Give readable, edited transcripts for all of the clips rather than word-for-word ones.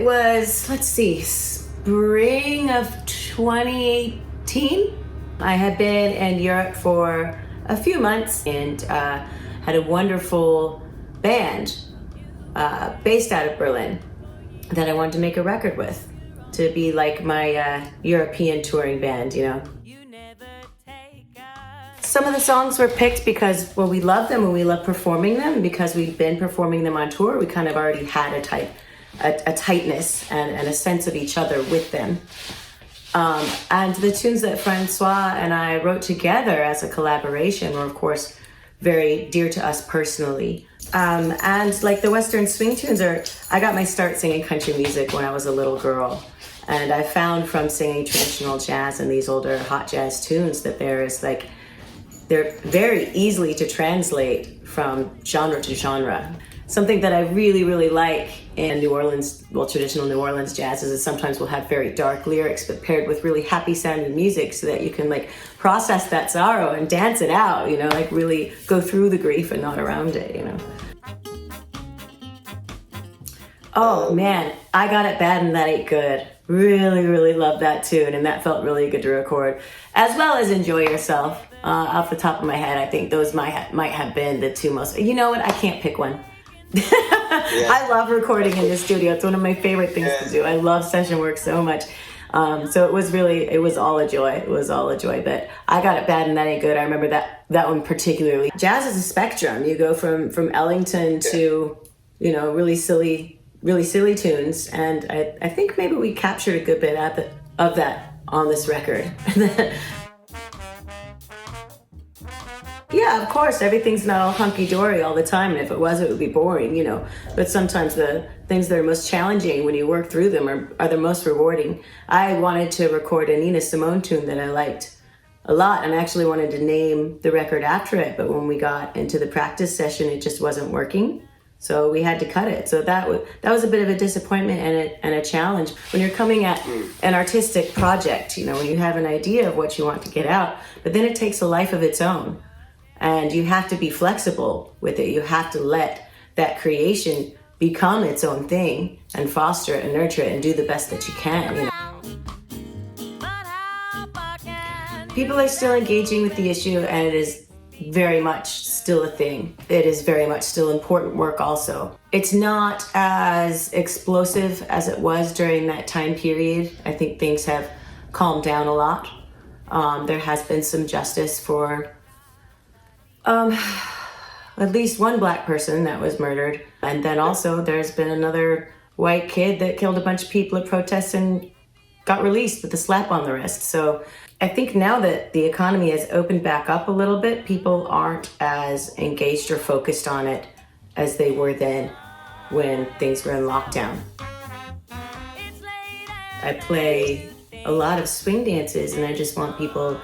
it was, let's see, spring of 2018. I had been in Europe for a few months and had a wonderful band based out of Berlin that I wanted to make a record with, to be like my European touring band, you know. Some of the songs were picked because, well, we love them and we love performing them. Because we've been performing them on tour, we kind of already had a tightness and a sense of each other with them. And the tunes that Francois and I wrote together as a collaboration were, of course, very dear to us personally. And like the Western swing tunes I got my start singing country music when I was a little girl. And I found from singing traditional jazz and these older hot jazz tunes that they're very easily to translate from genre to genre. Something that I really, really like in New Orleans, well, traditional New Orleans jazz, is that sometimes we'll have very dark lyrics, but paired with really happy sounding music so that you can like process that sorrow and dance it out, you know, like really go through the grief and not around it, you know. Oh man, I Got It Bad and That Ain't Good. Really, really love that tune, and that felt really good to record. As well as Enjoy Yourself. Off the top of my head, I think those might have been the two most, you know what, I can't pick one. Yeah. I love recording in the studio. It's one of my favorite things to do. I love session work so much. So it was all a joy. It was all a joy. But I Got It Bad and That Ain't Good. I remember that one particularly. Jazz is a spectrum. You go from Ellington to, you know, really silly tunes. And I think maybe we captured a good bit of that on this record. Yeah, of course, everything's not all hunky-dory all the time, and if it was, it would be boring, you know. But sometimes the things that are most challenging when you work through them are the most rewarding. I wanted to record a Nina Simone tune that I liked a lot, and I actually wanted to name the record after it, but when we got into the practice session, it just wasn't working, so we had to cut it. So that was a bit of a disappointment and a challenge. When you're coming at an artistic project, you know, when you have an idea of what you want to get out, but then it takes a life of its own. And you have to be flexible with it. You have to let that creation become its own thing and foster it and nurture it and do the best that you can. You know? People are still engaging with the issue, and it is very much still a thing. It is very much still important work also. It's not as explosive as it was during that time period. I think things have calmed down a lot. There has been some justice for at least one black person that was murdered. And then also there's been another white kid that killed a bunch of people at protests and got released with a slap on the wrist. So I think now that the economy has opened back up a little bit, people aren't as engaged or focused on it as they were then when things were in lockdown. I play a lot of swing dances, and I just want people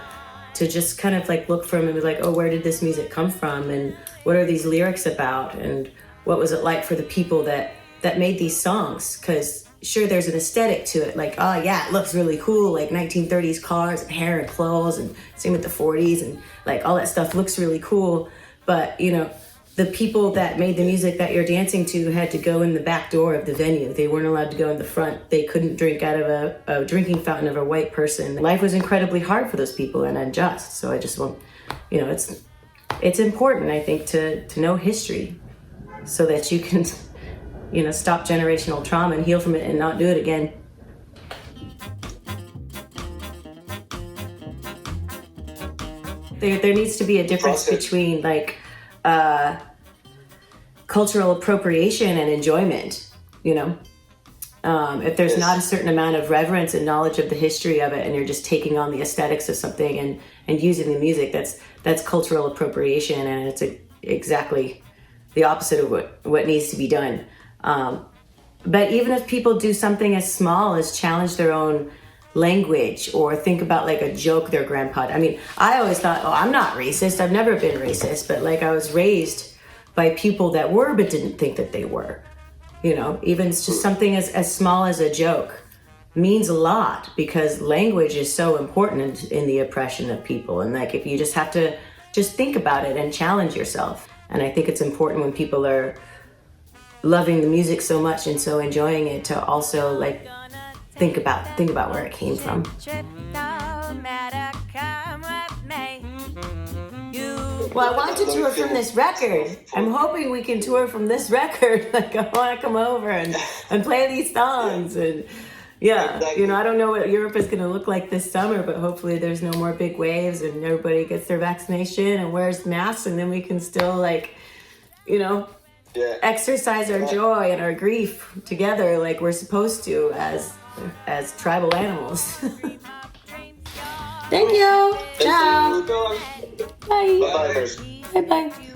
to just kind of like look for them and be like, oh, where did this music come from? And what are these lyrics about? And what was it like for the people that made these songs? Because sure, there's an aesthetic to it. Like, oh yeah, it looks really cool. Like 1930s cars and hair and clothes, and same with the 40s, and like all that stuff looks really cool. But you know, the people that made the music that you're dancing to had to go in the back door of the venue. They weren't allowed to go in the front. They couldn't drink out of a drinking fountain of a white person. Life was incredibly hard for those people and unjust. So I just want, you know, it's important, I think, to know history so that you can, you know, stop generational trauma and heal from it and not do it again. There needs to be a difference between like cultural appropriation and enjoyment, you know. If there's not a certain amount of reverence and knowledge of the history of it, and you're just taking on the aesthetics of something and using the music, that's cultural appropriation, and it's exactly the opposite of what needs to be done. But even if people do something as small as challenge their own language or think about like a joke their grandpa, I mean, I always thought, oh, I'm not racist. I've never been racist, but like I was raised by people that were but didn't think that they were. You know, even just something as small as a joke means a lot, because language is so important in the oppression of people. And like, if you just have to just think about it and challenge yourself. And I think it's important when people are loving the music so much and so enjoying it to also like think about where it came from. Well, I want to tour from this record. I'm hoping we can tour from this record. Like, I want to come over and play these songs. And yeah, you know, I don't know what Europe is going to look like this summer, but hopefully there's no more big waves and everybody gets their vaccination and wears masks, and then we can still, like, you know, exercise our joy and our grief together like we're supposed to as tribal animals. Thank you. Ciao. Bye. Bye. Bye bye.